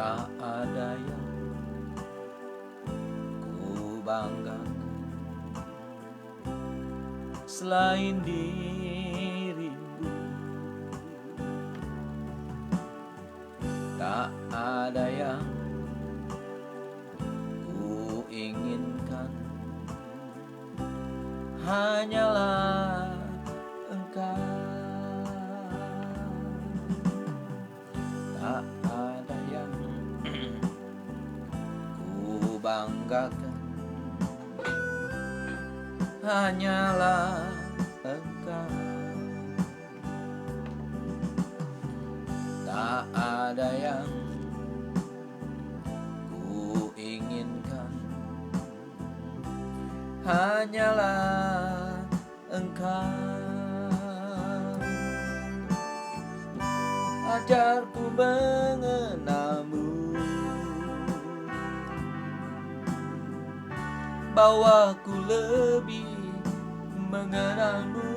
Tak ada yang ku banggakan selain dirimu. Tak ada yang ku inginkan, hanyalah Engkau. Tak ada yang ku banggakan, hanyalah Engkau. Tak ada yang ku inginkan, hanyalah Engkau. Ajarku mengenalmu, bawaku lebih mengenalmu.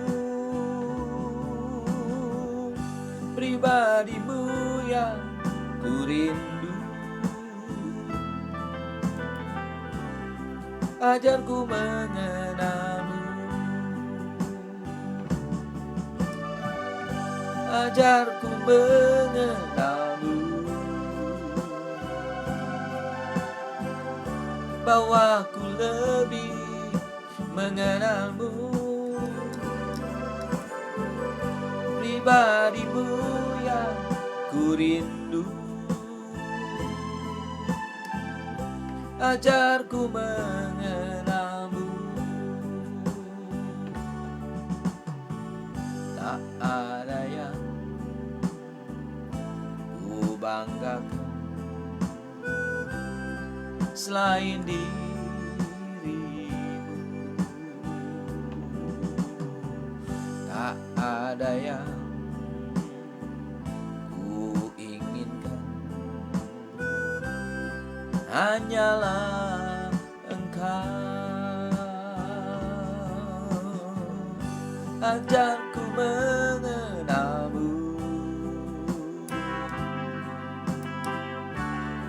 Pribadimu yang ku rindu, ajarku mengenalmu. Ajarku mengenalmu, bawaku lebih mengenalmu. Pribadimu yang ku rindu, ajarku mengenalmu. Tak ada yang ku banggakan selain dirimu. Tak ada yang ku inginkan, hanyalah Engkau. Ajarku mengenalmu,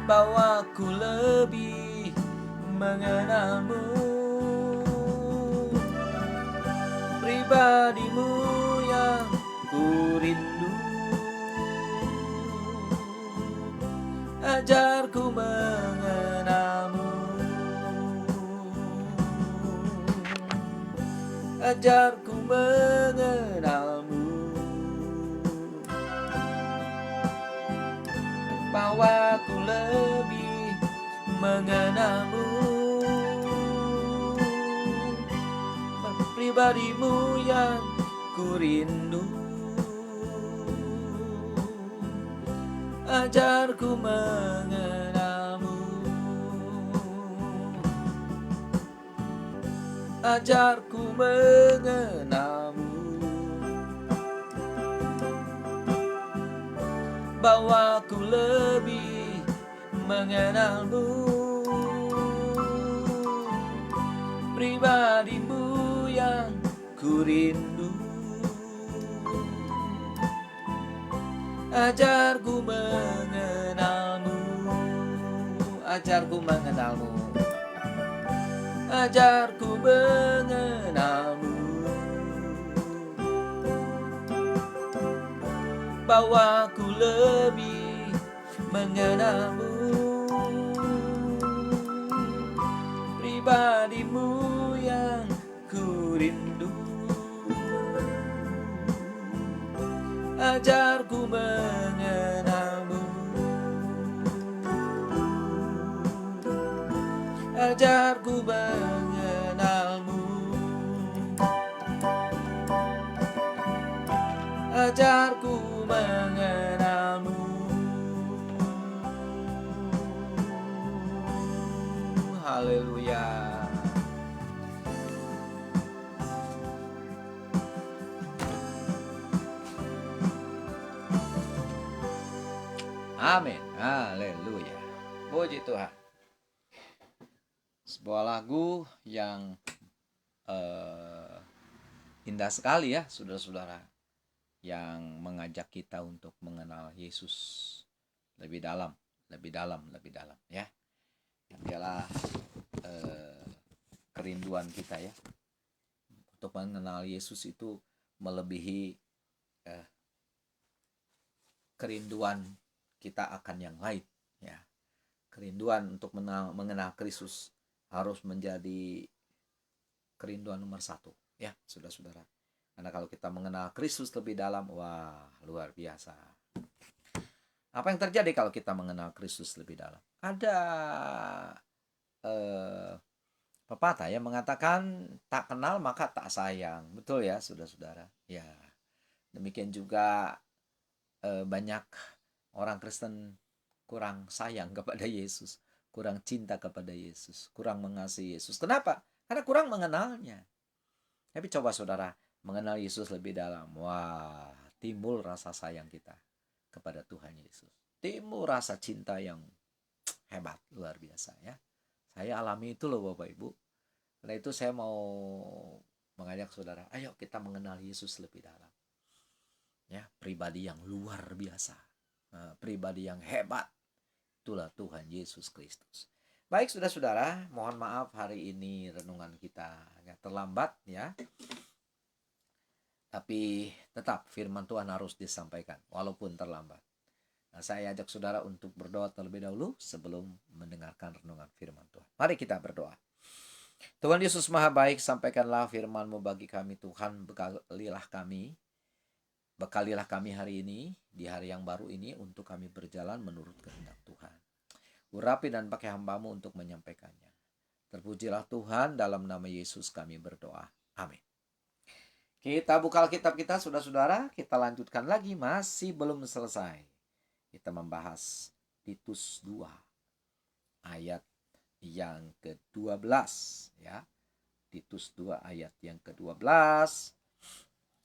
bawaku lebih mengenalmu. Pribadimu yang ku rindu, ajarku mengenalmu. Ajarku mengenalmu, bawaku lebih mengenalmu. Pribadimu yang ku rindu, ajarku mengenalmu. Ajarku mengenalmu, bawaku lebih mengenalmu. Pribadimu yang ku rindu, ajarku mengenalmu. Ajarku mengenalmu, ajarku mengenalmu, bawaku lebih mengenalmu. Pribadimu yang ku rindu, ajarku mengenalmu. Ajarku mengenalmu, ajarku mengenalmu. Haleluya. Amin. Haleluya. Puji Tuhan. Sebuah lagu yang indah sekali ya, saudara-saudara, yang mengajak kita untuk mengenal Yesus lebih dalam. lebih dalam ya. Adalah kerinduan kita ya untuk mengenal Yesus itu melebihi kerinduan kita akan yang lain ya. Kerinduan untuk mengenal Kristus harus menjadi kerinduan nomor satu ya, saudara-saudara. Karena kalau kita mengenal Kristus lebih dalam, wah luar biasa. Apa yang terjadi kalau kita mengenal Kristus lebih dalam? Ada pepatah yang mengatakan tak kenal maka tak sayang. Betul ya, saudara-saudara. Ya, demikian juga banyak orang Kristen kurang sayang kepada Yesus, kurang cinta kepada Yesus, kurang mengasihi Yesus. Kenapa? Karena kurang mengenalnya. Tapi coba saudara mengenal Yesus lebih dalam. Wah, timbul rasa sayang kita kepada Tuhan Yesus. Timbul rasa cinta yang hebat, luar biasa ya. Saya alami itu loh Bapak Ibu. Karena itu saya mau mengajak saudara, ayo kita mengenal Yesus lebih dalam. Ya, pribadi yang luar biasa. Pribadi yang hebat. Itulah Tuhan Yesus Kristus. Baik saudara-saudara, mohon maaf hari ini renungan kita agak terlambat ya. Tapi tetap firman Tuhan harus disampaikan walaupun terlambat. Nah, saya ajak saudara untuk berdoa terlebih dahulu sebelum mendengarkan renungan firman Tuhan. Mari kita berdoa. Tuhan Yesus Maha Baik, sampaikanlah firman-Mu bagi kami Tuhan, bekalilah kami hari ini, di hari yang baru ini untuk kami berjalan menurut kehendak Tuhan. Urapi dan pakai hamba-Mu untuk menyampaikannya. Terpujilah Tuhan, dalam nama Yesus kami berdoa. Amin. Kita buka Alkitab kita, saudara-saudara. Kita lanjutkan lagi, masih belum selesai. Kita membahas Titus 2 ayat yang ke-12 ya. Titus 2 ayat yang ke-12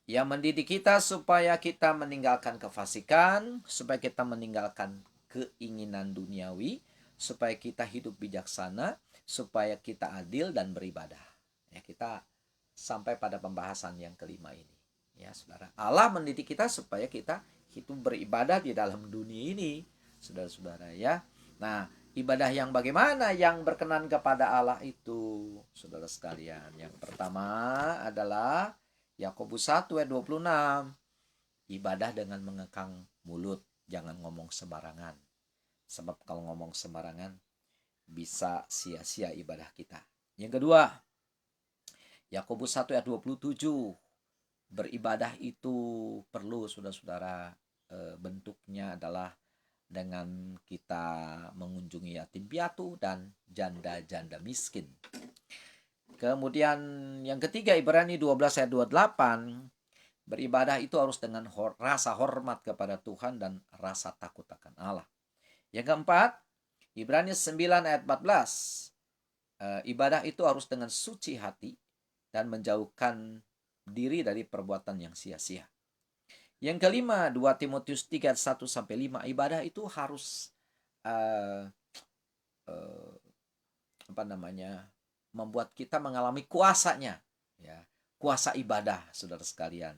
yang mendidik kita supaya kita meninggalkan kefasikan, supaya kita meninggalkan keinginan duniawi, supaya kita hidup bijaksana, supaya kita adil dan beribadah. Ya, kita sampai pada pembahasan yang kelima ini. Ya, saudara. Allah mendidik kita supaya kita hidup beribadah di dalam dunia ini, saudara-saudara ya. Nah, ibadah yang bagaimana yang berkenan kepada Allah itu, saudara sekalian? Yang pertama adalah Yakobus 1 ayat 26. Ibadah dengan mengekang mulut, jangan ngomong sembarangan. Sebab kalau ngomong sembarangan bisa sia-sia ibadah kita. Yang kedua, Yakobus 1 ayat 27. Beribadah itu perlu saudara-saudara, bentuknya adalah dengan kita mengunjungi yatim piatu dan janda-janda miskin. Kemudian yang ketiga, Ibrani 12 ayat 28. Beribadah itu harus dengan rasa hormat kepada Tuhan dan rasa takut akan Allah. Yang keempat, Ibrani 9 ayat 14. Ibadah itu harus dengan suci hati dan menjauhkan diri dari perbuatan yang sia-sia. Yang kelima, 2 Timotius 3 ayat 1-5. Ibadah itu harus membuat kita mengalami kuasanya ya, kuasa ibadah, saudara sekalian.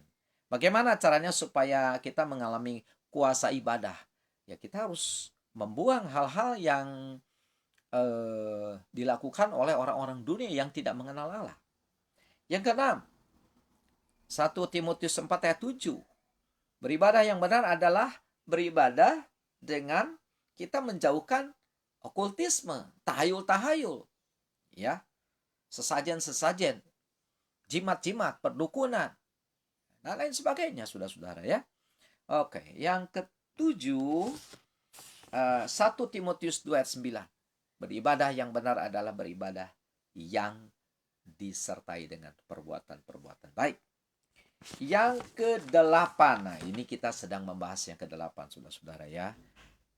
Bagaimana caranya supaya kita mengalami kuasa ibadah? Ya, kita harus membuang hal-hal yang dilakukan oleh orang-orang dunia yang tidak mengenal Allah. Yang keenam, 1 Timotius 4 ayat 7. Beribadah yang benar adalah beribadah dengan kita menjauhkan okultisme, tahayul-tahayul, ya, sesajen-sesajen, jimat-jimat, perdukunan, dan lain sebagainya, saudara-saudara ya. Oke, yang ketujuh, 1 Timotius 2 ayat 9. Beribadah yang benar adalah beribadah yang disertai dengan perbuatan-perbuatan baik. Yang ke-8, nah ini kita sedang membahas yang ke-8, saudara-saudara ya.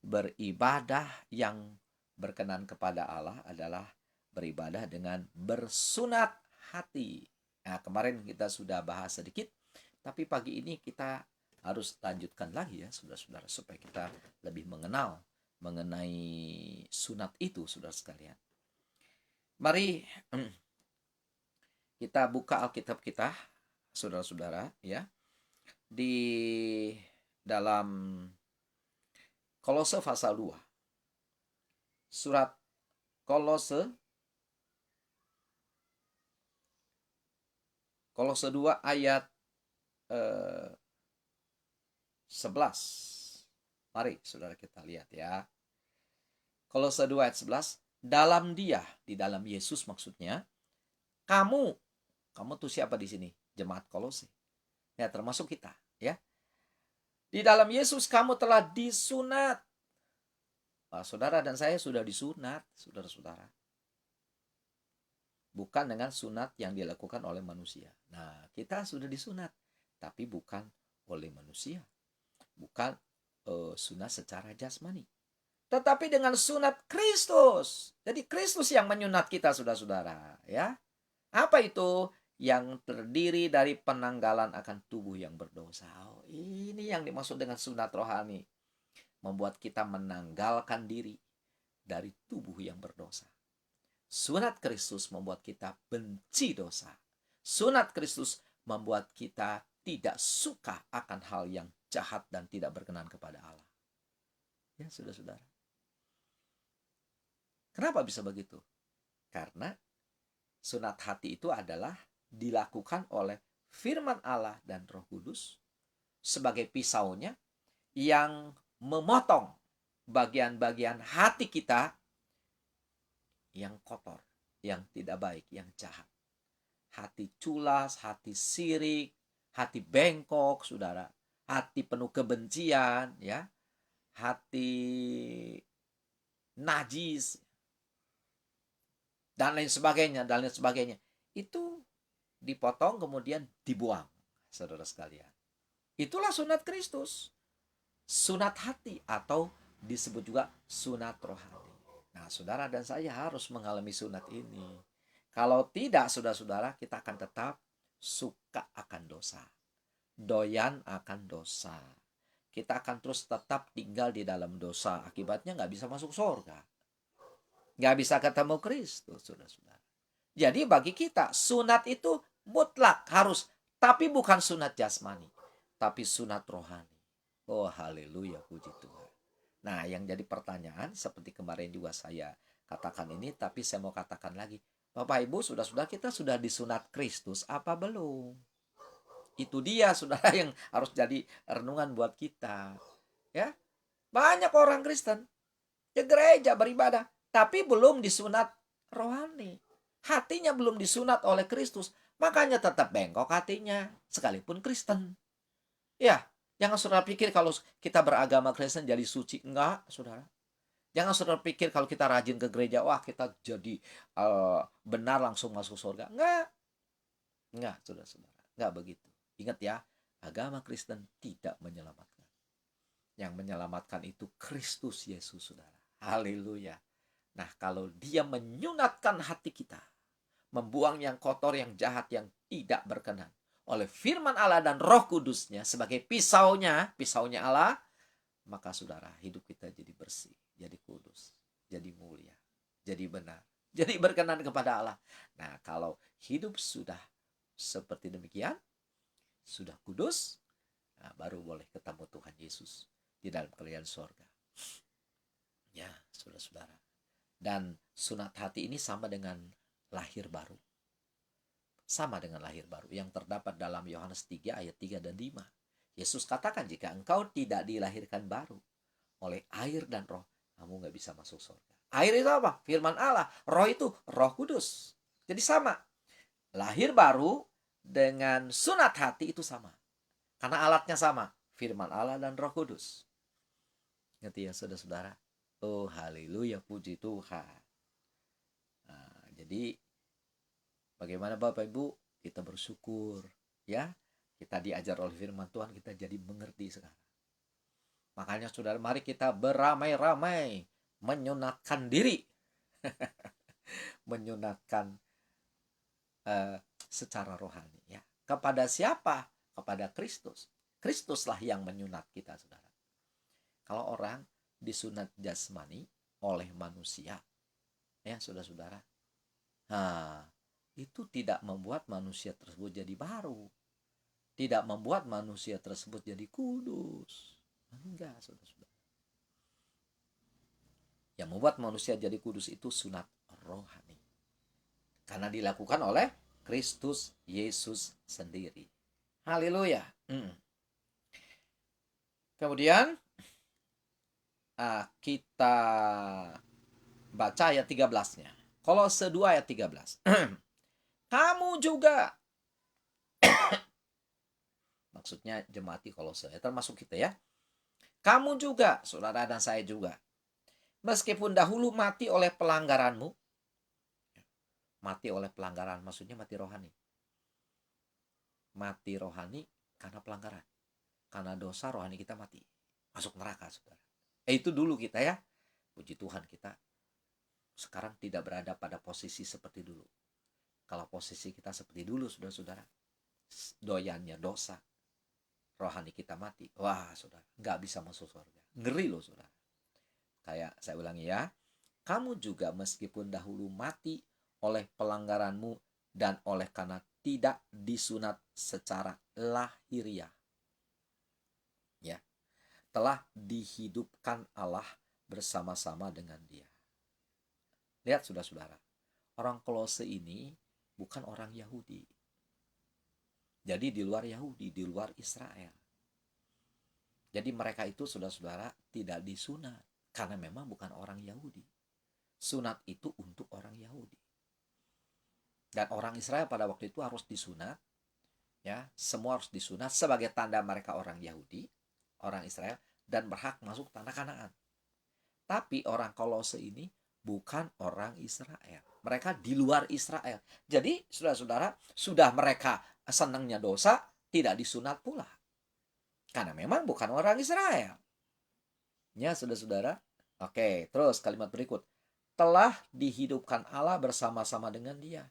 Beribadah yang berkenan kepada Allah adalah beribadah dengan bersunat hati. Nah, kemarin kita sudah bahas sedikit, tapi pagi ini kita harus lanjutkan lagi ya, saudara-saudara, supaya kita lebih mengenal mengenai sunat itu, saudara sekalian. Mari kita buka Alkitab kita, saudara-saudara ya, di dalam Kolose pasal 2. Surat Kolose Kolose 2 ayat 11. Mari saudara kita lihat ya. Kolose 2 ayat 11. Dalam dia, di dalam Yesus maksudnya, kamu tuh siapa di sini? Jemaat Kolose. Ya, termasuk kita, ya. Di dalam Yesus kamu telah disunat. Saudara dan saya sudah disunat, saudara-saudara. Bukan dengan sunat yang dilakukan oleh manusia. Nah, kita sudah disunat, tapi bukan oleh manusia. Bukan sunat secara jasmani. Tetapi dengan sunat Kristus. Jadi Kristus yang menyunat kita, saudara-saudara, ya. Apa itu? Yang terdiri dari penanggalan akan tubuh yang berdosa. Oh, ini yang dimaksud dengan sunat rohani. Membuat kita menanggalkan diri dari tubuh yang berdosa. Sunat Kristus membuat kita benci dosa. Sunat Kristus membuat kita tidak suka akan hal yang jahat dan tidak berkenan kepada Allah. Ya, saudara-saudara. Kenapa bisa begitu? Karena sunat hati itu adalah dilakukan oleh firman Allah dan Roh Kudus sebagai pisaunya yang memotong bagian-bagian hati kita yang kotor, yang tidak baik, yang jahat. Hati culas, hati sirik, hati bengkok, saudara. Hati penuh kebencian, ya. Hati najis, dan lain sebagainya, Itu dipotong kemudian dibuang, saudara sekalian. Itulah sunat Kristus. Sunat hati atau disebut juga sunat rohani. Nah, saudara dan saya harus mengalami sunat ini. Kalau tidak, saudara-saudara, kita akan tetap suka akan dosa. Doyan akan dosa. Kita akan terus tetap tinggal di dalam dosa. Akibatnya nggak bisa masuk surga. Nggak bisa ketemu Kristus, saudara-saudara. Jadi bagi kita, sunat itu mutlak harus. Tapi bukan sunat jasmani. Tapi sunat rohani. Oh, haleluya, puji Tuhan. Nah, yang jadi pertanyaan seperti kemarin juga saya katakan ini, tapi saya mau katakan lagi. Bapak Ibu, sudah kita sudah disunat Kristus apa belum? Itu dia, saudara, yang harus jadi renungan buat kita. Ya, banyak orang Kristen ke gereja beribadah, tapi belum disunat rohani. Hatinya belum disunat oleh Kristus, makanya tetap bengkok hatinya, sekalipun Kristen. Ya, jangan saudara pikir kalau kita beragama Kristen jadi suci. Enggak, saudara. Jangan saudara pikir kalau kita rajin ke gereja, wah kita jadi benar langsung masuk surga. Enggak, saudara-saudara. Enggak begitu. Ingat ya, agama Kristen tidak menyelamatkan. Yang menyelamatkan itu Kristus Yesus, saudara. Haleluya. Nah, kalau dia menyunatkan hati kita, membuang yang kotor, yang jahat, yang tidak berkenan, oleh firman Allah dan Roh Kudusnya sebagai pisaunya Allah, maka saudara, hidup kita jadi bersih, jadi kudus, jadi mulia, jadi benar, jadi berkenan kepada Allah. Nah, kalau hidup sudah seperti demikian, sudah kudus, nah, baru boleh ketemu Tuhan Yesus di dalam kerajaan sorga. Ya, saudara-saudara. Dan sunat hati ini sama dengan lahir baru. Sama dengan lahir baru yang terdapat dalam Yohanes 3 ayat 3 dan 5. Yesus katakan, jika engkau tidak dilahirkan baru oleh air dan roh, kamu nggak bisa masuk surga. Air itu apa? Firman Allah. Roh itu Roh Kudus. Jadi sama. Lahir baru dengan sunat hati itu sama. Karena alatnya sama. Firman Allah dan Roh Kudus. Ngerti ya, saudara-saudara? Oh, haleluya, puji Tuhan. Nah, jadi bagaimana Bapak Ibu? Kita bersyukur, ya. Kita diajar oleh firman Tuhan, kita jadi mengerti sekarang. Makanya saudara, mari kita beramai-ramai menyunatkan diri. Menyunatkan secara rohani, ya. Kepada siapa? Kepada Kristus. Kristuslah yang menyunat kita, saudara. Kalau orang disunat jasmani oleh manusia, ya saudara-saudara, nah, itu tidak membuat manusia tersebut jadi baru. Tidak membuat manusia tersebut jadi kudus. Enggak, saudara-saudara. Yang membuat manusia jadi kudus itu sunat rohani. Karena dilakukan oleh Kristus Yesus sendiri. Haleluya. Kemudian kita baca ayat 13-nya. Kolose 2 ayat 13. Kamu juga, maksudnya jemaat Kolose, termasuk kita ya. Kamu juga, saudara dan saya juga, meskipun dahulu mati oleh pelanggaranmu. Mati oleh pelanggaran, maksudnya mati rohani. Mati rohani karena pelanggaran. Karena dosa rohani kita mati. Masuk neraka, saudara. Itu dulu kita ya. Puji Tuhan, kita sekarang tidak berada pada posisi seperti dulu. Kalau posisi kita seperti dulu, saudara-saudara, doyannya dosa, rohani kita mati. Wah, saudara, nggak bisa masuk surga. Ngeri loh, saudara. Kayak saya ulangi ya. Kamu juga meskipun dahulu mati oleh pelanggaranmu dan oleh karena tidak disunat secara lahiriah, ya, telah dihidupkan Allah bersama-sama dengan Dia. Lihat saudara-saudara, orang Kolose ini bukan orang Yahudi. Jadi di luar Yahudi, di luar Israel. Jadi mereka itu saudara-saudara tidak disunat karena memang bukan orang Yahudi. Sunat itu untuk orang Yahudi. Dan orang Israel pada waktu itu harus disunat, ya, semua harus disunat sebagai tanda mereka orang Yahudi, orang Israel, dan berhak masuk tanah Kanaan. Tapi orang Kolose ini bukan orang Israel. Mereka di luar Israel. Jadi saudara-saudara, sudah mereka senangnya dosa, tidak disunat pula. Karena memang bukan orang Israel. Ya, saudara-saudara. Oke, terus kalimat berikut. Telah dihidupkan Allah bersama-sama dengan Dia.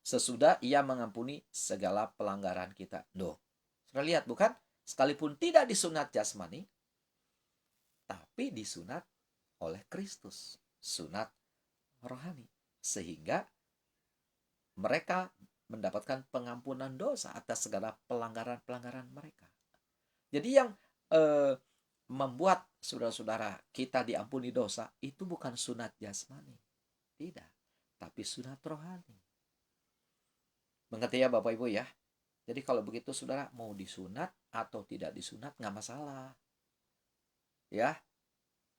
Sesudah Ia mengampuni segala pelanggaran kita. Loh, sudah lihat bukan? Sekalipun tidak disunat jasmani, tapi disunat oleh Kristus. Sunat rohani. Sehingga mereka mendapatkan pengampunan dosa atas segala pelanggaran-pelanggaran mereka. Jadi yang membuat saudara-saudara kita diampuni dosa itu bukan sunat jasmani. Tidak. Tapi sunat rohani. Mengerti ya Bapak Ibu ya? Jadi kalau begitu saudara mau disunat atau tidak disunat nggak masalah. Ya,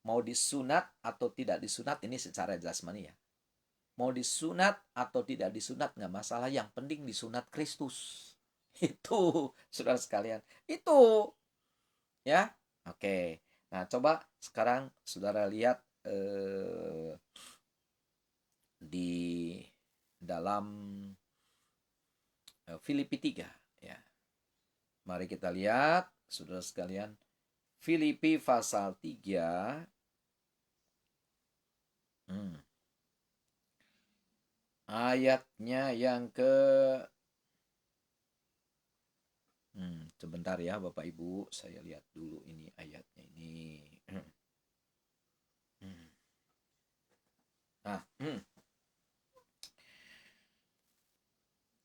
mau disunat atau tidak disunat ini secara jasmani ya. Mau disunat atau tidak disunat nggak masalah. Yang penting disunat Kristus. Itu saudara sekalian. Itu ya. Oke. Nah coba sekarang saudara lihat di dalam Filipi 3 ya. Mari kita lihat saudara sekalian, Filipi pasal 3 ayatnya yang ke sebentar ya Bapak Ibu, saya lihat dulu ini ayatnya ini.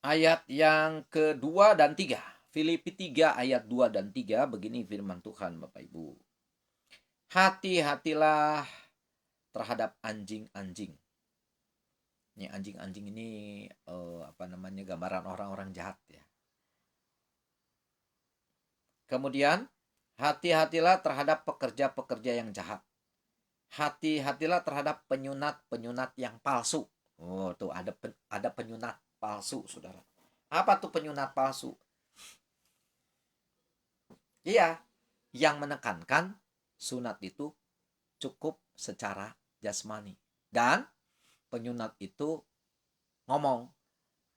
Ayat yang kedua dan tiga. Filipi 3 ayat 2 dan 3 begini firman Tuhan Bapak Ibu. Hati-hatilah terhadap anjing-anjing. Ini anjing-anjing ini gambaran orang-orang jahat ya. Kemudian hati-hatilah terhadap pekerja-pekerja yang jahat. Hati-hatilah terhadap penyunat-penyunat yang palsu. Oh, tuh ada penyunat palsu, saudara. Apa tuh penyunat palsu? Iya, yang menekankan sunat itu cukup secara jasmani. Dan penyunat itu ngomong,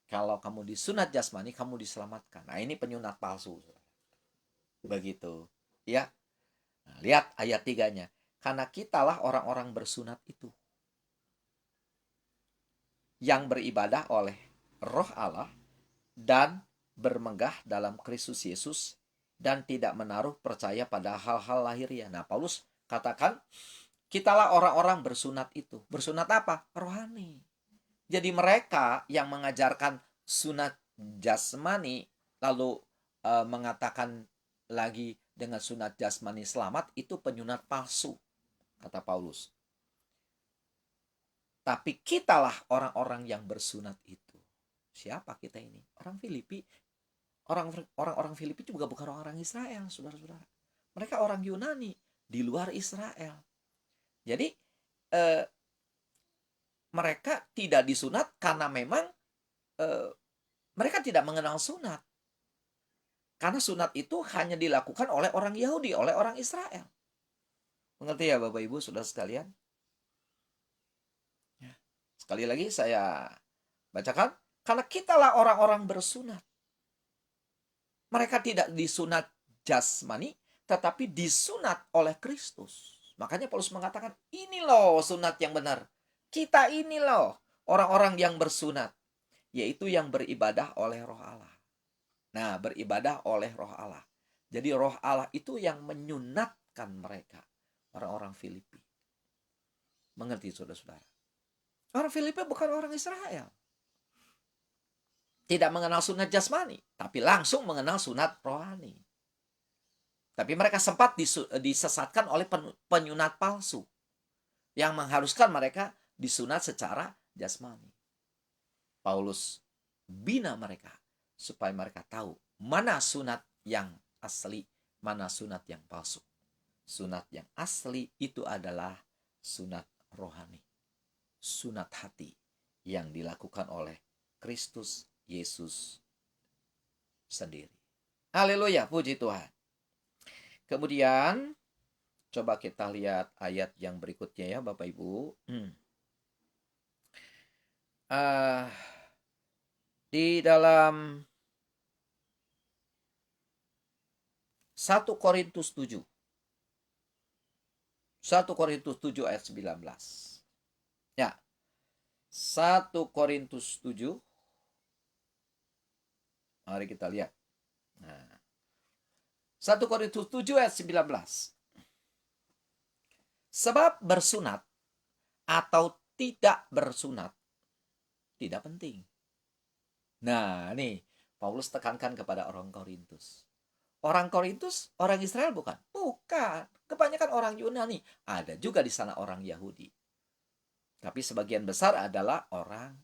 kalau kamu disunat jasmani, kamu diselamatkan. Nah, ini penyunat palsu. Begitu. Ya. Nah, lihat ayat 3-nya. Karena kitalah orang-orang bersunat itu, yang beribadah oleh Roh Allah dan bermegah dalam Kristus Yesus dan tidak menaruh percaya pada hal-hal lahiriah. Nah, Paulus katakan, kitalah orang-orang bersunat itu. Bersunat apa? Rohani. Jadi mereka yang mengajarkan sunat jasmani lalu mengatakan lagi dengan sunat jasmani selamat, itu penyunat palsu. kata Paulus. Tapi kitalah orang-orang yang bersunat itu. Siapa kita ini? Orang Filipi. Orang-orang Filipi juga bukan orang Israel, saudara-saudara. Mereka orang Yunani di luar Israel. Jadi mereka tidak disunat karena memang mereka tidak mengenal sunat. Karena sunat itu hanya dilakukan oleh orang Yahudi, oleh orang Israel. Mengerti ya Bapak Ibu, saudara sekalian? Ya. Sekali lagi saya bacakan. Karena kitalah orang-orang bersunat. Mereka tidak disunat jasmani, tetapi disunat oleh Kristus. Makanya Paulus mengatakan, ini loh sunat yang benar. Kita ini loh orang-orang yang bersunat. Yaitu yang beribadah oleh roh Allah. Nah, beribadah oleh roh Allah. Jadi roh Allah itu yang menyunatkan mereka. Orang-orang Filipi. Mengerti saudara-saudara? Orang Filipi bukan orang Israel. Tidak mengenal sunat jasmani. Tapi langsung mengenal sunat rohani. Tapi mereka sempat disesatkan oleh penyunat palsu. Yang mengharuskan mereka disunat secara jasmani. Paulus bina mereka. Supaya mereka tahu mana sunat yang asli, mana sunat yang palsu. Sunat yang asli itu adalah sunat rohani. Sunat hati yang dilakukan oleh Kristus Yesus sendiri. Haleluya, puji Tuhan. Kemudian, coba kita lihat ayat yang berikutnya ya Bapak Ibu. Di dalam 1 Korintus 7. 1 Korintus 7 ayat 19. Ya. 1 Korintus 7. Mari kita lihat. Nah. 1 Korintus 7 ayat 19. Sebab bersunat atau tidak bersunat tidak penting. Nah, nih Paulus tekankan kepada orang Korintus. Orang Korintus, orang Israel bukan? Bukan. Kebanyakan orang Yunani. Ada juga di sana orang Yahudi. Tapi sebagian besar adalah orang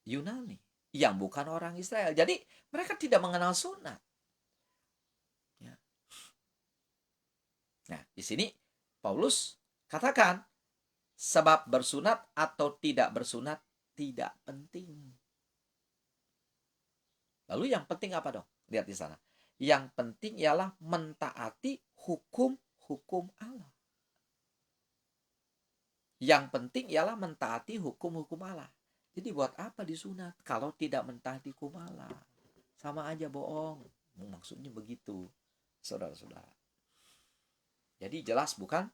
Yunani. Yang bukan orang Israel. Jadi mereka tidak mengenal sunat. Ya. Nah, di sini Paulus katakan, sebab bersunat atau tidak bersunat tidak penting. Lalu yang penting apa dong? Lihat di sana. Yang penting ialah mentaati hukum-hukum Allah. Yang penting ialah mentaati hukum-hukum Allah. Jadi buat apa disunat kalau tidak mentaati hukum Allah? Sama aja bohong. Maksudnya begitu, saudara-saudara. Jadi jelas bukan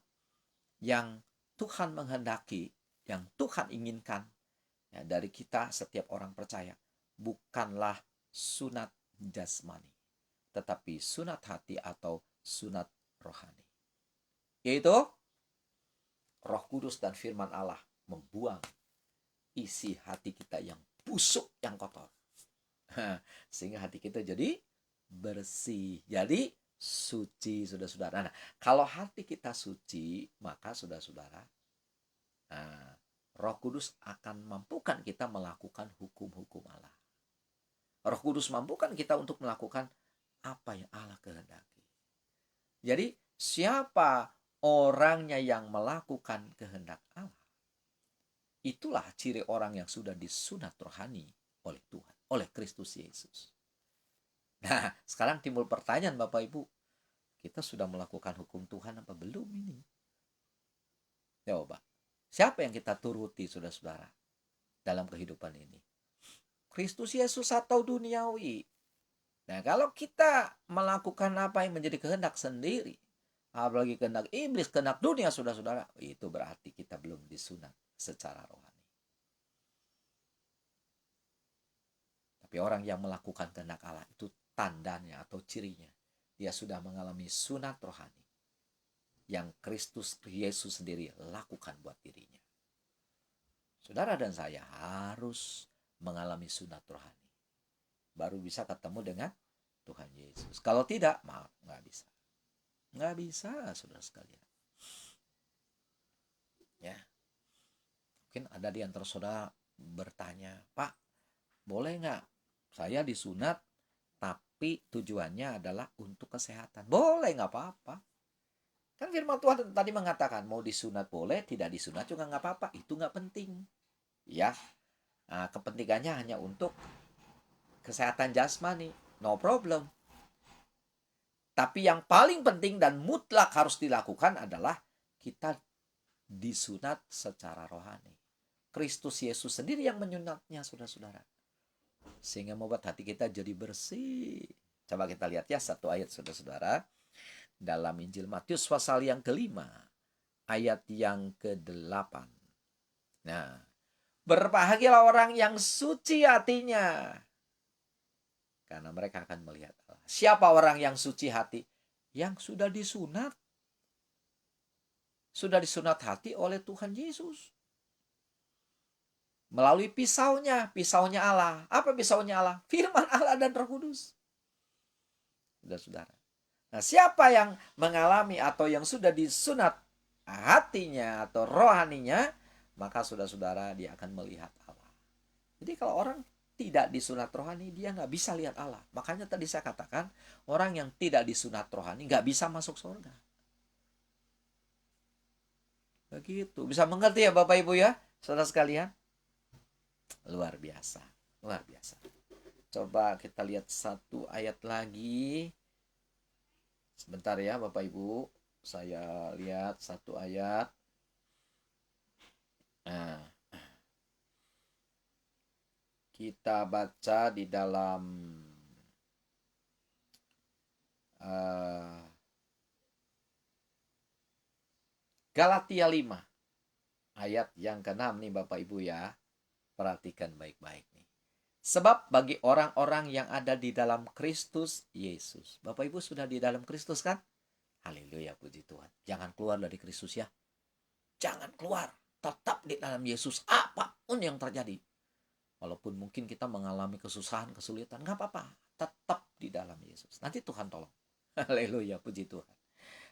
yang Tuhan menghendaki, yang Tuhan inginkan ya, dari kita setiap orang percaya. Bukanlah sunat jasmani, tetapi sunat hati atau sunat rohani. Yaitu Roh Kudus dan firman Allah membuang isi hati kita yang busuk, yang kotor. Sehingga hati kita jadi bersih, jadi suci, saudara-saudara. Nah, kalau hati kita suci, maka saudara-saudara, Roh Kudus akan mampukan kita melakukan hukum-hukum Allah. Roh Kudus mampukan kita untuk melakukan apa yang Allah kehendaki. Jadi siapa orangnya yang melakukan kehendak Allah, itulah ciri orang yang sudah disunat rohani oleh Tuhan, oleh Kristus Yesus. Nah, sekarang timbul pertanyaan Bapak Ibu, kita sudah melakukan hukum Tuhan apa belum ini? Coba, siapa yang kita turuti saudara-saudara dalam kehidupan ini? Kristus Yesus atau duniawi? Nah, kalau kita melakukan apa yang menjadi kehendak sendiri, apalagi kehendak iblis, kehendak dunia, saudara-saudara, itu berarti kita belum disunat secara rohani. Tapi orang yang melakukan kehendak Allah, itu tandanya atau cirinya, dia sudah mengalami sunat rohani yang Kristus Yesus sendiri lakukan buat dirinya. Saudara dan saya harus mengalami sunat rohani, baru bisa ketemu dengan Tuhan Yesus. Kalau tidak, maaf, nggak bisa. Nggak bisa, saudara sekalian. Ya, mungkin ada di antara saudara bertanya, Pak, boleh nggak saya disunat tapi tujuannya adalah untuk kesehatan? Boleh, nggak apa-apa. Kan firman Tuhan tadi mengatakan mau disunat boleh, tidak disunat juga nggak apa-apa. Itu nggak penting. Ya, nah, kepentingannya hanya untuk kesehatan jasmani. No problem. Tapi yang paling penting dan mutlak harus dilakukan adalah kita disunat secara rohani. Kristus Yesus sendiri yang menyunatnya, saudara-saudara. Sehingga membuat hati kita jadi bersih. Coba kita lihat ya satu ayat, saudara-saudara. Dalam Injil Matius pasal yang kelima, ayat yang ke-8. Nah, berbahagialah orang yang suci hatinya, karena mereka akan melihat Allah. Siapa orang yang suci hati? Yang sudah disunat. Sudah disunat hati oleh Tuhan Yesus. Melalui pisaunya Allah. Apa pisaunya Allah? Firman Allah dan Roh Kudus. Saudara-saudara. Nah, siapa yang mengalami atau yang sudah disunat hatinya atau rohaninya, maka saudara-saudara dia akan melihat Allah. Jadi kalau orang tidak disunat rohani, dia nggak bisa lihat Allah. Makanya tadi saya katakan, orang yang tidak disunat rohani nggak bisa masuk surga. Begitu. Bisa mengerti ya Bapak Ibu ya, saudara sekalian? Luar biasa. Luar biasa. Coba kita lihat satu ayat lagi. Sebentar ya Bapak Ibu. Saya lihat satu ayat. Nah, kita baca di dalam Galatia 5 ayat yang ke-6 nih Bapak Ibu ya. Perhatikan baik-baik nih. Sebab bagi orang-orang yang ada di dalam Kristus Yesus. Bapak Ibu sudah di dalam Kristus kan? Haleluya, puji Tuhan. Jangan keluar dari Kristus ya. Jangan keluar. Tetap di dalam Yesus apapun yang terjadi. Walaupun mungkin kita mengalami kesusahan, kesulitan, nggak apa-apa. Tetap di dalam Yesus. Nanti Tuhan tolong. Haleluya, puji Tuhan.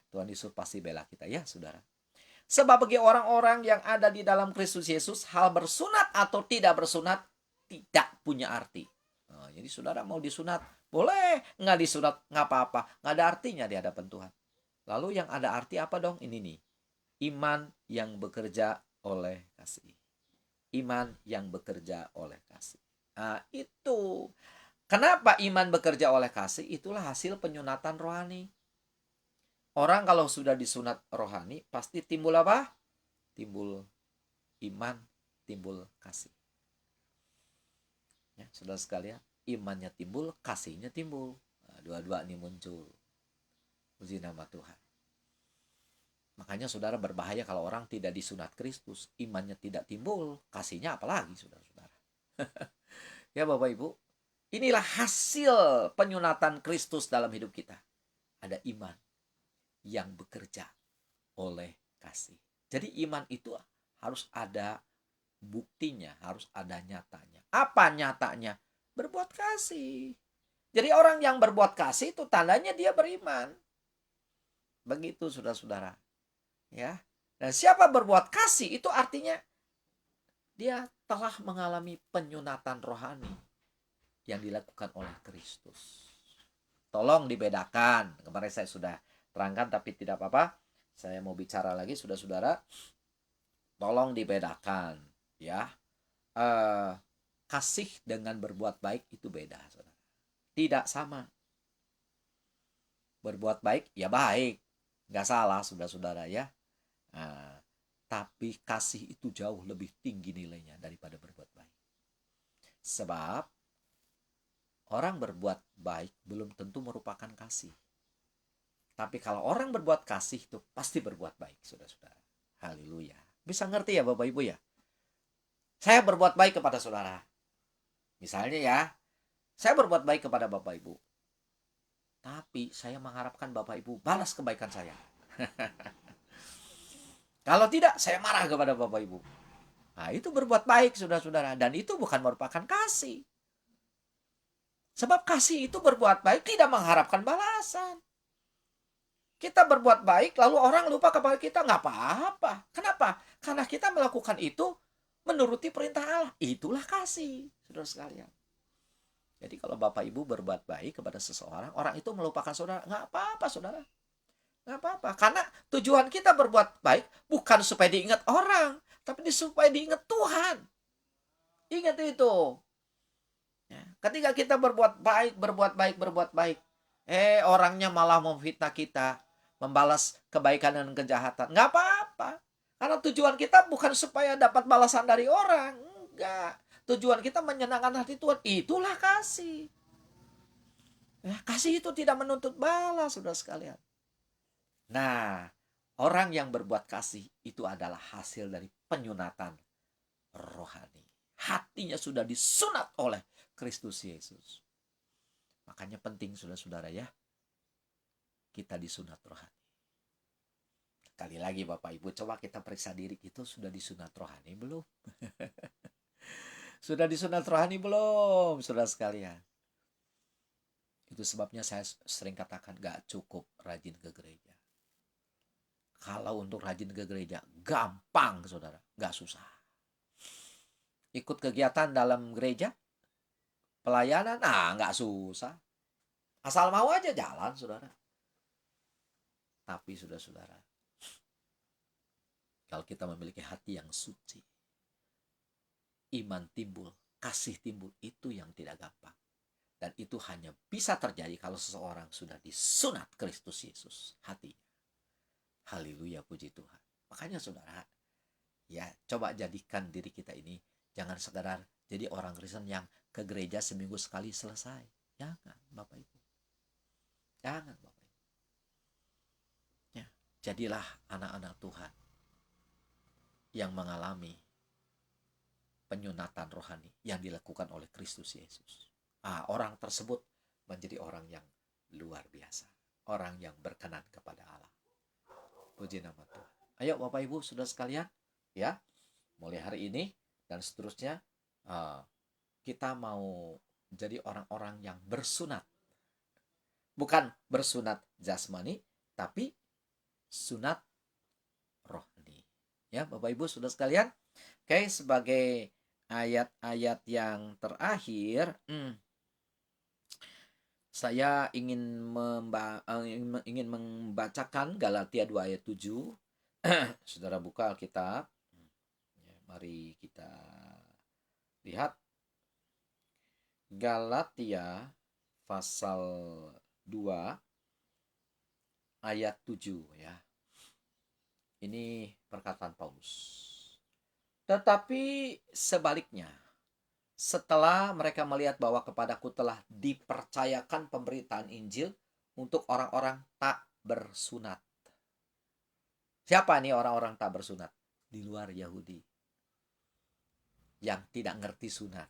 Tuhan Yesus pasti bela kita ya, saudara. Sebab bagi orang-orang yang ada di dalam Kristus Yesus, hal bersunat atau tidak bersunat tidak punya arti. Nah, jadi saudara mau disunat, boleh. Nggak disunat, nggak apa-apa. Nggak ada artinya di hadapan Tuhan. Lalu yang ada arti apa dong? Ini nih. Iman yang bekerja oleh kasih. Iman yang bekerja oleh kasih. Nah, itu. Kenapa iman bekerja oleh kasih? Itulah hasil penyunatan rohani. Orang kalau sudah disunat rohani, pasti timbul apa? Timbul iman, timbul kasih. Ya, saudara sekalian, imannya timbul, kasihnya timbul. Nah, dua-dua ini muncul. Puji nama Tuhan. Makanya saudara berbahaya kalau orang tidak disunat Kristus, imannya tidak timbul, kasihnya apalagi saudara-saudara. Ya Bapak Ibu, inilah hasil penyunatan Kristus dalam hidup kita. Ada iman yang bekerja oleh kasih. Jadi iman itu harus ada buktinya, harus ada nyatanya. Apa nyatanya? Berbuat kasih. Jadi orang yang berbuat kasih itu tandanya dia beriman. Begitu saudara-saudara. Ya. Dan siapa berbuat kasih itu artinya dia telah mengalami penyunatan rohani yang dilakukan oleh Kristus. Tolong dibedakan. Kemarin saya sudah terangkan tapi tidak apa-apa. Saya mau bicara lagi saudara-saudara. Tolong dibedakan ya. Kasih dengan berbuat baik itu beda saudara. Tidak sama. Berbuat baik ya baik. Nggak salah saudara-saudara ya. Nah, tapi kasih itu jauh lebih tinggi nilainya daripada berbuat baik. Sebab orang berbuat baik belum tentu merupakan kasih. Tapi kalau orang berbuat kasih itu pasti berbuat baik, saudara-saudara. Haleluya. Bisa ngerti ya Bapak Ibu ya? Saya berbuat baik kepada saudara. Misalnya ya, saya berbuat baik kepada Bapak Ibu. Tapi saya mengharapkan Bapak Ibu balas kebaikan saya. Kalau tidak, saya marah kepada Bapak Ibu. Nah, itu berbuat baik, saudara-saudara. Dan itu bukan merupakan kasih. Sebab kasih itu berbuat baik tidak mengharapkan balasan. Kita berbuat baik lalu orang lupa kepada kita, nggak apa-apa. Kenapa? Karena kita melakukan itu menuruti perintah Allah. Itulah kasih, saudara sekalian. Jadi kalau Bapak Ibu berbuat baik kepada seseorang, orang itu melupakan saudara, nggak apa-apa saudara. Nggak apa-apa. Karena tujuan kita berbuat baik bukan supaya diingat orang, tapi supaya diingat Tuhan. Ingat itu. Ya, ketika kita berbuat baik, orangnya malah memfitnah kita, membalas kebaikan dan kejahatan. Nggak apa-apa. Karena tujuan kita bukan supaya dapat balasan dari orang. Enggak. Tujuan kita menyenangkan hati Tuhan. Itulah kasih. Ya, kasih itu tidak menuntut balas, saudara sekalian. Nah, orang yang berbuat kasih itu adalah hasil dari penyunatan rohani. Hatinya sudah disunat oleh Kristus Yesus. Makanya penting saudara-saudara ya, kita disunat rohani. Sekali lagi Bapak Ibu, coba kita periksa diri, itu sudah disunat rohani belum? Sudah disunat rohani belum, saudara sekalian? Itu sebabnya saya sering katakan gak cukup rajin ke gereja. Kalau untuk rajin ke gereja, gampang saudara, gak susah. Ikut kegiatan dalam gereja, pelayanan, gak susah. Asal mau aja jalan saudara. Tapi saudara-saudara, kalau kita memiliki hati yang suci, iman timbul, kasih timbul, itu yang tidak gampang. Dan itu hanya bisa terjadi kalau seseorang sudah disunat Kristus Yesus hatinya. Haleluya, puji Tuhan. Makanya saudara, ya coba jadikan diri kita ini jangan sekedar jadi orang Kristen yang ke gereja seminggu sekali selesai. Jangan Bapak Ibu. Jangan Bapak Ibu. Ya, jadilah anak-anak Tuhan yang mengalami penyunatan rohani yang dilakukan oleh Kristus Yesus. Orang tersebut menjadi orang yang luar biasa. Orang yang berkenan kepada Allah. Puji nama Tuhan. Ayo Bapak Ibu saudara sekalian, ya, mulai hari ini dan seterusnya kita mau jadi orang-orang yang bersunat. Bukan bersunat jasmani, tapi sunat rohani. Ya Bapak Ibu saudara sekalian. Oke, sebagai ayat-ayat yang terakhir, saya ingin membacakan Galatia 2 ayat 7. Saudara buka Alkitab. Mari kita lihat. Galatia pasal 2 ayat 7 ya. Ini perkataan Paulus. Tetapi sebaliknya, setelah mereka melihat bahwa kepadaku telah dipercayakan pemberitaan Injil untuk orang-orang tak bersunat. Siapa nih orang-orang tak bersunat? Di luar Yahudi. Yang tidak ngerti sunat.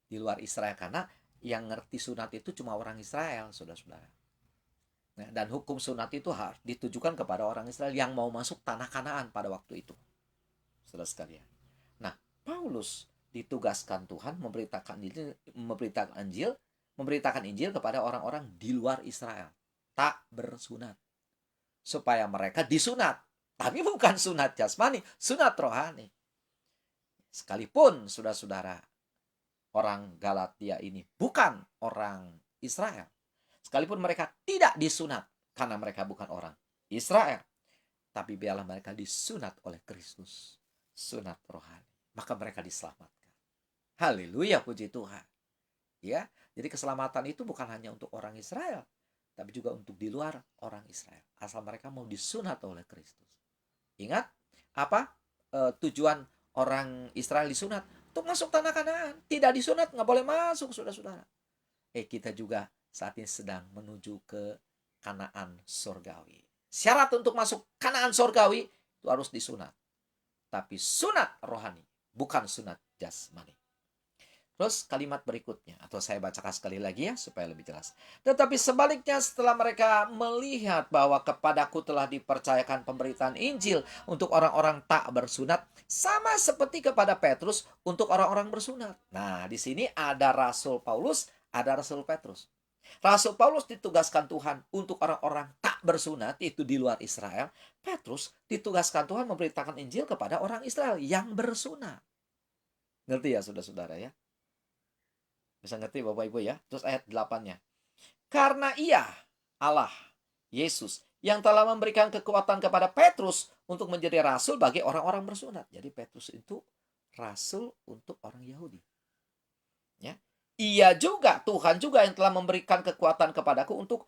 Di luar Israel. Karena yang ngerti sunat itu cuma orang Israel, saudara-saudara. Nah, dan hukum sunat itu harus ditujukan kepada orang Israel yang mau masuk tanah Kanaan pada waktu itu. Saudara sekalian. Nah, Paulus ditugaskan Tuhan memberitakan Injil kepada orang-orang di luar Israel tak bersunat supaya mereka disunat, tapi bukan sunat jasmani, sunat rohani. Sekalipun saudara-saudara orang Galatia ini bukan orang Israel, sekalipun mereka tidak disunat karena mereka bukan orang Israel, tapi biarlah mereka disunat oleh Kristus, sunat rohani, maka mereka diselamatkan. Haleluya, puji Tuhan. Ya, jadi keselamatan itu bukan hanya untuk orang Israel, tapi juga untuk di luar orang Israel. Asal mereka mau disunat oleh Kristus. Ingat, apa tujuan orang Israel disunat? Untuk masuk tanah Kanaan. Tidak disunat, nggak boleh masuk, saudara-saudara. Kita juga saat ini sedang menuju ke Kanaan surgawi. Syarat untuk masuk Kanaan surgawi itu harus disunat. Tapi sunat rohani, bukan sunat jasmani. Terus kalimat berikutnya, atau saya bacakan sekali lagi ya supaya lebih jelas. Tetapi sebaliknya setelah mereka melihat bahwa kepadaku telah dipercayakan pemberitaan Injil untuk orang-orang tak bersunat, sama seperti kepada Petrus untuk orang-orang bersunat. Nah, di sini ada Rasul Paulus, ada Rasul Petrus. Rasul Paulus ditugaskan Tuhan untuk orang-orang tak bersunat, itu di luar Israel, Petrus ditugaskan Tuhan memberitakan Injil kepada orang Israel yang bersunat. Ngerti ya saudara-saudara ya? Bisa ngerti Bapak Ibu ya? Terus ayat 8-nya. Karena ia, Allah, Yesus, yang telah memberikan kekuatan kepada Petrus untuk menjadi rasul bagi orang-orang bersunat. Jadi Petrus itu rasul untuk orang Yahudi. Ya. Ia juga, Tuhan juga yang telah memberikan kekuatan kepadaku untuk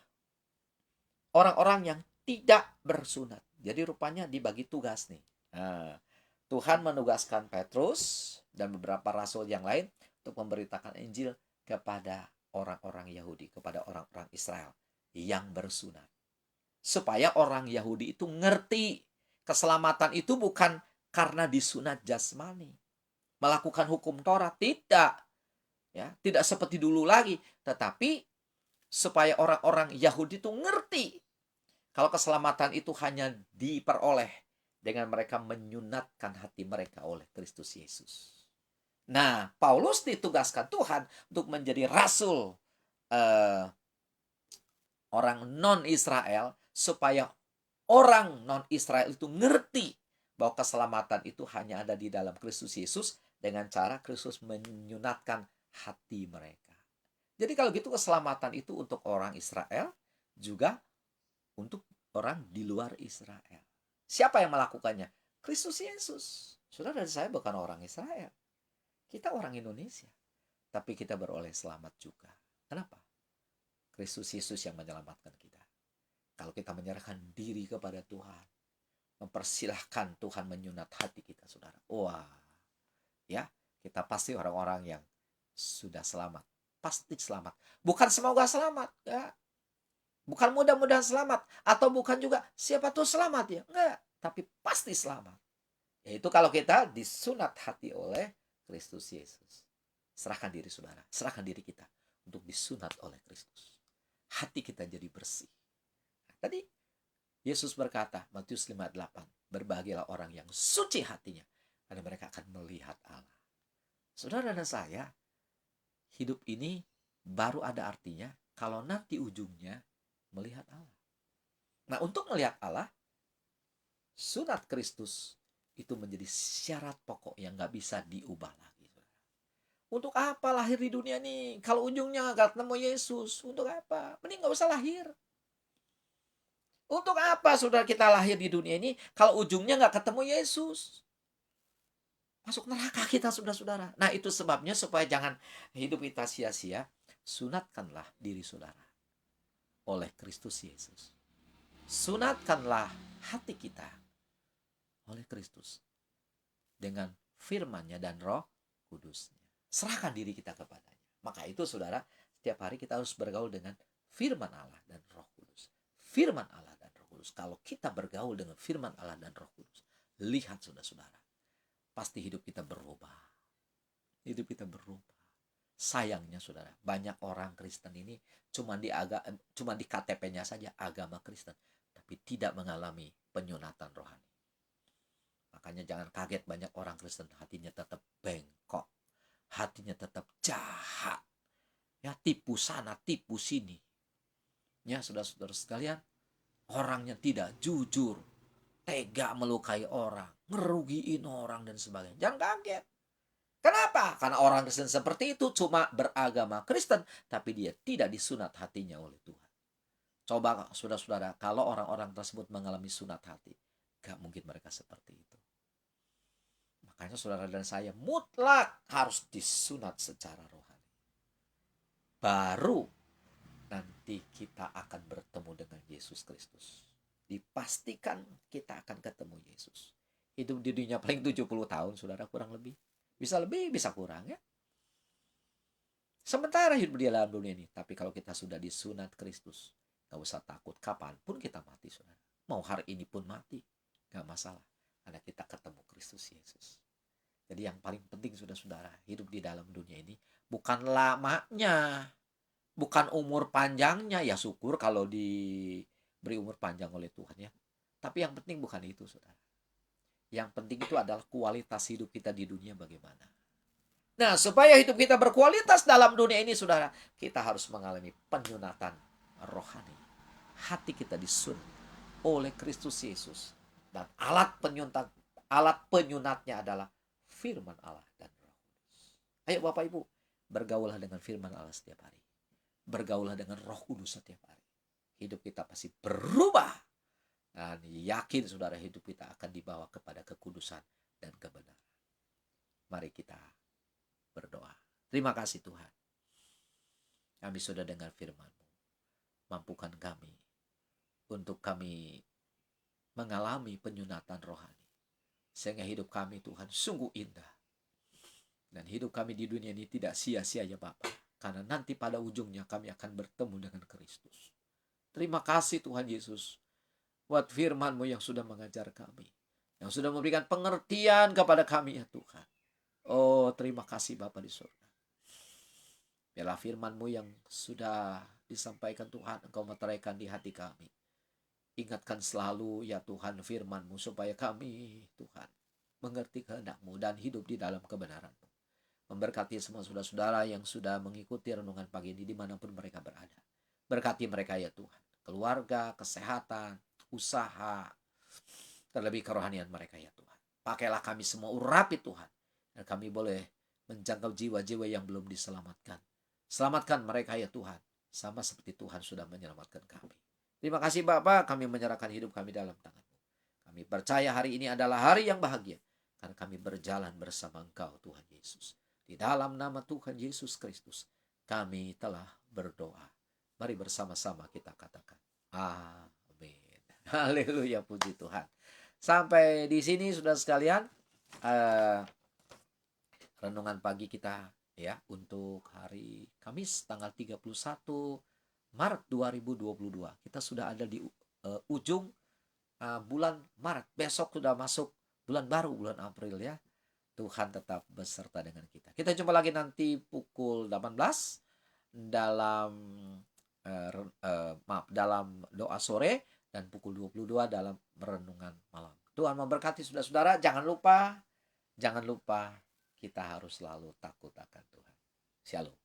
orang-orang yang tidak bersunat. Jadi rupanya dibagi tugas nih. Nah, Tuhan menugaskan Petrus dan beberapa rasul yang lain untuk memberitakan Injil kepada orang-orang Yahudi, kepada orang-orang Israel yang bersunat. Supaya orang Yahudi itu ngerti keselamatan itu bukan karena disunat jasmani, melakukan hukum Taurat, tidak. Ya, tidak seperti dulu lagi, tetapi supaya orang-orang Yahudi itu ngerti kalau keselamatan itu hanya diperoleh dengan mereka menyunatkan hati mereka oleh Kristus Yesus. Nah, Paulus ditugaskan Tuhan untuk menjadi rasul orang non-Israel supaya orang non-Israel itu ngerti bahwa keselamatan itu hanya ada di dalam Kristus Yesus dengan cara Kristus menyunatkan hati mereka. Jadi kalau gitu keselamatan itu untuk orang Israel juga untuk orang di luar Israel. Siapa yang melakukannya? Kristus Yesus. Saudara dan saya bukan orang Israel. Kita orang Indonesia. Tapi kita beroleh selamat juga. Kenapa? Kristus Yesus yang menyelamatkan kita. Kalau kita menyerahkan diri kepada Tuhan, mempersilahkan Tuhan menyunat hati kita, saudara. Wah, ya, kita pasti orang-orang yang sudah selamat. Pasti selamat. Bukan semoga selamat. Ya. Bukan mudah-mudahan selamat. Atau bukan juga siapa tuh selamat ya. Enggak. Tapi pasti selamat. Yaitu kalau kita disunat hati oleh Kristus Yesus. Serahkan diri saudara. Serahkan diri kita untuk disunat oleh Kristus. Hati kita jadi bersih. Nah, tadi Yesus berkata, Matius 5:8. Berbahagialah orang yang suci hatinya. Karena mereka akan melihat Allah. Saudara dan saya, hidup ini baru ada artinya kalau nanti ujungnya melihat Allah. Nah, untuk melihat Allah, sunat Kristus itu menjadi syarat pokok yang gak bisa diubah lagi. Untuk apa lahir di dunia ini kalau ujungnya gak ketemu Yesus? Untuk apa? Mending gak usah lahir. Untuk apa saudara kita lahir di dunia ini kalau ujungnya gak ketemu Yesus? Masuk neraka kita saudara-saudara. Nah, itu sebabnya supaya jangan hidup kita sia-sia, sunatkanlah diri saudara oleh Kristus Yesus. Sunatkanlah hati kita oleh Kristus dengan firman-Nya dan Roh Kudus-Nya. Serahkan diri kita kepadanya. Maka itu saudara, setiap hari kita harus bergaul dengan firman Allah dan Roh Kudus. Firman Allah dan Roh Kudus. Kalau kita bergaul dengan firman Allah dan Roh Kudus, lihat saudara-saudara, pasti hidup kita berubah. Hidup kita berubah. Sayangnya saudara, banyak orang Kristen ini cuma di KTP-nya saja agama Kristen, tapi tidak mengalami penyunatan rohani. Makanya jangan kaget banyak orang Kristen hatinya tetap bengkok, hatinya tetap jahat, ya tipu sana, tipu sini. Ya saudara-saudara sekalian, orangnya tidak jujur, tega melukai orang, ngerugiin orang dan sebagainya. Jangan kaget. Kenapa? Karena orang Kristen seperti itu cuma beragama Kristen, tapi dia tidak disunat hatinya oleh Tuhan. Coba saudara-saudara, kalau orang-orang tersebut mengalami sunat hati, gak mungkin mereka seperti itu. Makanya saudara dan saya mutlak harus disunat secara rohani. Baru nanti kita akan bertemu dengan Yesus Kristus. Dipastikan kita akan ketemu Yesus. Hidup di dunia paling 70 tahun, saudara, kurang lebih. Bisa lebih, bisa kurang ya. Sementara hidup di dalam dunia ini. Tapi kalau kita sudah disunat Kristus, gak usah takut. Kapanpun kita mati, saudara. Mau hari ini pun mati, gak masalah. Karena kita ketemu Kristus Yesus. Jadi yang paling penting, saudara-saudara, hidup di dalam dunia ini bukan lamanya, bukan umur panjangnya. Ya syukur kalau diberi umur panjang oleh Tuhan ya. Tapi yang penting bukan itu, saudara. Yang penting itu adalah kualitas hidup kita di dunia bagaimana. Nah, supaya hidup kita berkualitas dalam dunia ini, saudara, kita harus mengalami penyunatan rohani. hati kita disun oleh Kristus Yesus. Dan alat penyunatnya adalah firman Allah dan Roh Kudus. Ayo Bapak Ibu, bergaulah dengan firman Allah setiap hari. Bergaulah dengan Roh Kudus setiap hari. Hidup kita pasti berubah. Dan yakin saudara, hidup kita akan dibawa kepada kekudusan dan kebenaran. Mari kita berdoa. Terima kasih Tuhan. Kami sudah dengar firman-Mu. Mampukan kami untuk kami mengalami penyunatan rohani. Sehingga hidup kami Tuhan sungguh indah. Dan hidup kami di dunia ini tidak sia-sia ya Bapak. Karena nanti pada ujungnya kami akan bertemu dengan Kristus. Terima kasih Tuhan Yesus. Buat firman-Mu yang sudah mengajar kami. Yang sudah memberikan pengertian kepada kami ya Tuhan. Oh terima kasih Bapa di surga. Biarlah firman-Mu yang sudah disampaikan Tuhan, Engkau meteraikan di hati kami. Ingatkan selalu ya Tuhan firman-Mu supaya kami Tuhan mengerti kehendak-Mu dan hidup di dalam kebenaran-Mu. Memberkati semua saudara-saudara yang sudah mengikuti renungan pagi ini dimanapun mereka berada. Berkati mereka ya Tuhan. Keluarga, kesehatan, usaha, terlebih kerohanian mereka ya Tuhan. Pakailah kami semua, urapi Tuhan. Dan kami boleh menjangkau jiwa-jiwa yang belum diselamatkan. Selamatkan mereka ya Tuhan. Sama seperti Tuhan sudah menyelamatkan kami. Terima kasih Bapak, kami menyerahkan hidup kami dalam tangan-Mu. Kami percaya hari ini adalah hari yang bahagia. Karena kami berjalan bersama Engkau Tuhan Yesus. Di dalam nama Tuhan Yesus Kristus, kami telah berdoa. Mari bersama-sama kita katakan, amin. Haleluya, puji Tuhan. Sampai di sini sudah sekalian, renungan pagi kita ya untuk hari Kamis tanggal 31 Maret 2022. Kita sudah ada di ujung bulan Maret. Besok sudah masuk bulan baru, bulan April ya. Tuhan tetap beserta dengan kita. Kita jumpa lagi nanti pukul 18 dalam dalam doa sore dan pukul 22 dalam renungan malam. Tuhan memberkati saudara-saudara. Jangan lupa kita harus selalu takut akan Tuhan. Shalom.